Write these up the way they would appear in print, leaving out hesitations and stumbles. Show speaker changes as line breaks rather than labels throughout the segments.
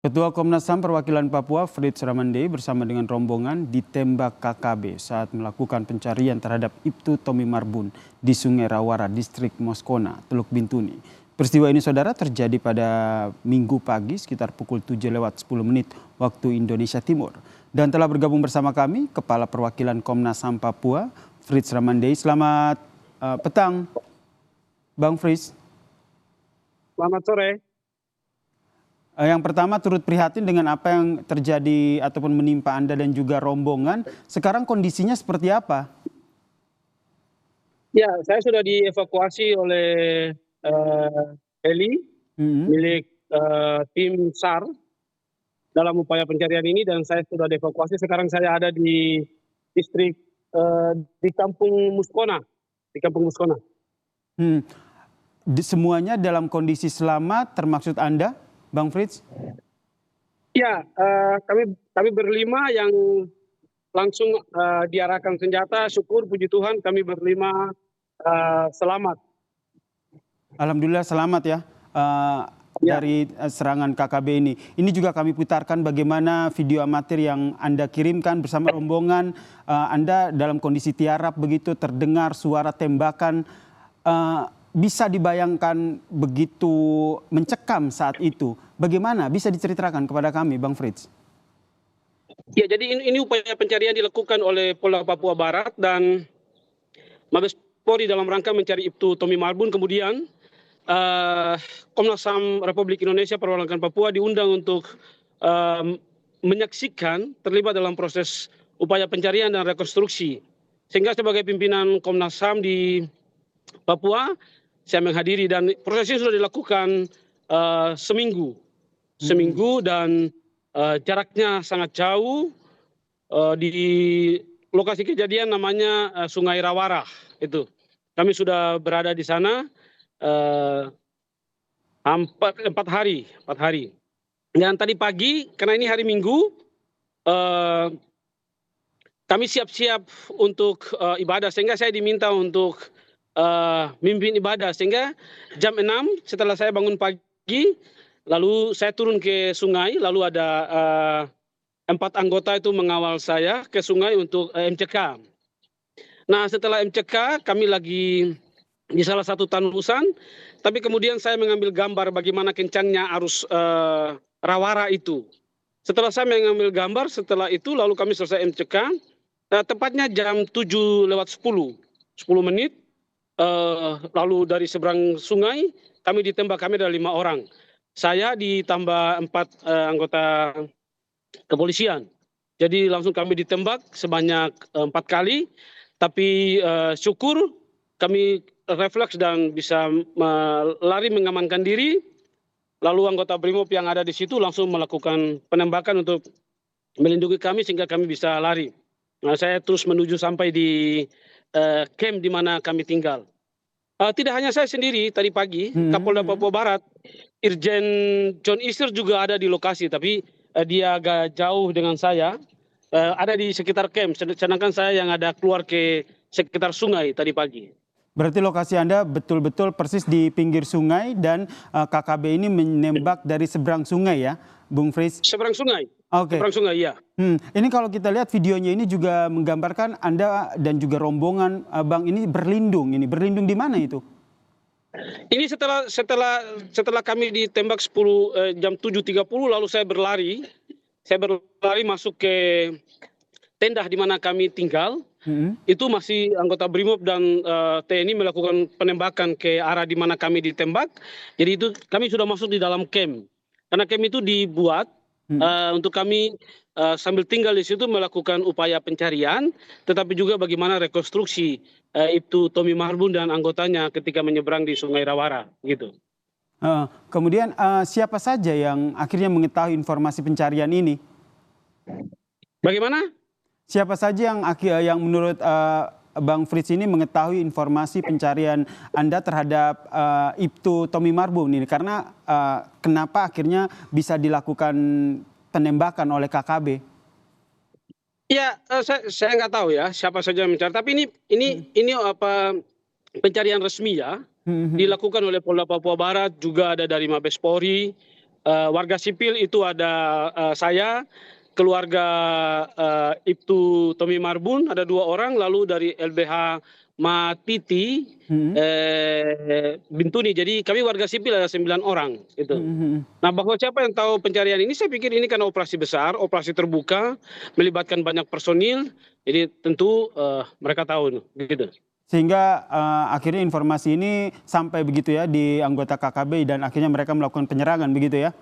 Ketua Komnas HAM Perwakilan Papua, Frits Ramandey, bersama dengan rombongan ditembak KKB saat melakukan pencarian terhadap Ibtu Tommy Marbun di Sungai Rawara, Distrik Moskona, Teluk Bintuni. Peristiwa ini, saudara, terjadi pada Minggu pagi sekitar pukul 7:10 waktu Indonesia Timur. Dan telah bergabung bersama kami Kepala Perwakilan Komnas HAM Papua, Frits Ramandey. Selamat petang, Bang Frits.
Selamat sore.
Yang pertama, turut prihatin dengan apa yang terjadi ataupun menimpa Anda dan juga rombongan. Sekarang kondisinya seperti apa?
Ya, saya sudah dievakuasi oleh heli milik tim SAR dalam upaya pencarian ini, dan saya sudah dievakuasi. Sekarang saya ada di distrik di Kampung Muskona,
Hmm. Semuanya dalam kondisi selamat, termaksud Anda, Bang Frits?
Ya, kami berlima yang langsung diarahkan senjata. Syukur, puji Tuhan, kami berlima selamat.
Alhamdulillah selamat ya, dari serangan KKB ini. Ini juga kami putarkan bagaimana video amatir yang Anda kirimkan bersama rombongan. Anda dalam kondisi tiarap begitu, terdengar suara tembakan. Bisa dibayangkan begitu mencekam saat itu. Bagaimana bisa diceritakan kepada kami, Bang Frits?
Ya, jadi ini upaya pencarian dilakukan oleh Polda Papua Barat dan Mabes Polri dalam rangka mencari Ibtu Tommy Marbun. Kemudian Komnas HAM Republik Indonesia Perwakilan Papua diundang untuk menyaksikan, terlibat dalam proses upaya pencarian dan rekonstruksi. Sehingga sebagai pimpinan Komnas HAM di Papua, saya menghadiri, dan prosesnya sudah dilakukan seminggu dan jaraknya sangat jauh. Di lokasi kejadian namanya Sungai Rawara. Itu kami sudah berada di sana 4 hari. Dan tadi pagi, karena ini hari Minggu, kami siap-siap untuk ibadah, sehingga saya diminta untuk mimpin ibadah. Sehingga jam 6 setelah saya bangun pagi, lalu saya turun ke sungai, lalu ada 4 anggota itu mengawal saya ke sungai untuk MCK. Nah, setelah MCK kami lagi di salah satu tanusan, tapi kemudian saya mengambil gambar bagaimana kencangnya arus Rawara itu. Setelah saya mengambil gambar, setelah itu lalu kami selesai MCK, tepatnya jam 7:10, lalu dari seberang sungai kami ditembak. Kami ada 5 orang. Saya ditambah 4 anggota kepolisian. Jadi langsung kami ditembak sebanyak 4 kali, tapi syukur kami refleks dan bisa lari mengamankan diri. Lalu anggota Brimob yang ada di situ langsung melakukan penembakan untuk melindungi kami sehingga kami bisa lari. Nah, saya terus menuju sampai di camp di mana kami tinggal. Tidak hanya saya sendiri tadi pagi, Kapolda Papua Barat, Irjen John Isir juga ada di lokasi, tapi dia agak jauh dengan saya, ada di sekitar camp, sedangkan saya yang ada keluar ke sekitar sungai tadi pagi.
Berarti lokasi Anda betul-betul persis di pinggir sungai dan KKB ini menembak dari seberang sungai ya, Bung Frits?
Seberang sungai.
Oke.
Seberang sungai, ya.
Ini kalau kita lihat videonya ini juga menggambarkan Anda dan juga rombongan Bang ini berlindung. Ini berlindung di mana itu?
Ini setelah kami ditembak jam 7:30, lalu saya berlari masuk ke tenda di mana kami tinggal. Itu masih anggota Brimob dan TNI melakukan penembakan ke arah di mana kami ditembak. Jadi itu kami sudah masuk di dalam camp. Karena camp itu dibuat untuk kami sambil tinggal di situ melakukan upaya pencarian, tetapi juga bagaimana rekonstruksi Ibtu Tommy Marbun dan anggotanya ketika menyeberang di Sungai Rawara, gitu.
Kemudian siapa saja yang akhirnya mengetahui informasi pencarian ini?
Bagaimana?
Siapa saja yang menurut Bang Frits ini mengetahui informasi pencarian Anda terhadap Ibtu Tommy Marbun ini? Karena kenapa akhirnya bisa dilakukan penembakan oleh KKB?
Ya, saya nggak tahu ya siapa saja yang mencari. Tapi ini apa pencarian resmi ya, dilakukan oleh Polda Papua Barat, juga ada dari Mabes Polri, warga sipil itu ada saya, keluarga Ibtu Tommy Marbun ada 2 orang, lalu dari LBH Matiti Bintuni. Jadi kami warga sipil ada 9 orang itu. Nah, bahwa siapa yang tahu pencarian ini, saya pikir ini karena operasi besar, operasi terbuka, melibatkan banyak personil, jadi tentu mereka tahu gitu.
Sehingga akhirnya informasi ini sampai begitu ya di anggota KKB dan akhirnya mereka melakukan penyerangan begitu ya?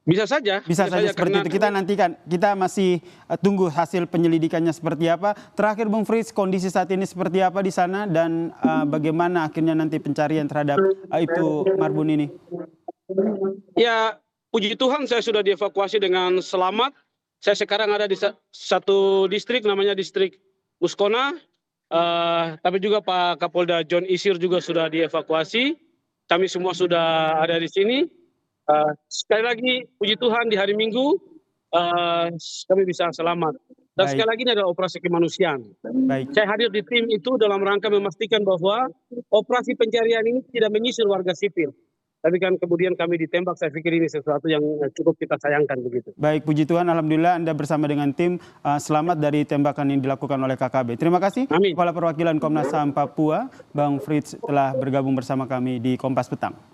Bisa saja.
Bisa saja seperti
karena
itu. Kita nantikan, kita masih tunggu hasil penyelidikannya seperti apa. Terakhir Bung Frits, kondisi saat ini seperti apa di sana dan bagaimana akhirnya nanti pencarian terhadap Ibtu Marbun ini?
Ya, puji Tuhan saya sudah dievakuasi dengan selamat. Saya sekarang ada di satu distrik namanya distrik Muskona. Tapi juga Pak Kapolda John Isir juga sudah dievakuasi. Kami semua sudah ada di sini. Sekali lagi puji Tuhan di hari Minggu kami bisa selamat. Dan sekali lagi ini adalah operasi kemanusiaan. Saya hadir di tim itu dalam rangka memastikan bahwa operasi pencarian ini tidak menyisir warga sipil. Tapi kan kemudian kami ditembak, saya pikir ini sesuatu yang cukup kita sayangkan begitu.
Baik, puji Tuhan, alhamdulillah Anda bersama dengan tim selamat dari tembakan yang dilakukan oleh KKB. Terima kasih.
Amin.
Kepala Perwakilan Komnas HAM Papua, Bang Frits telah bergabung bersama kami di Kompas Petang.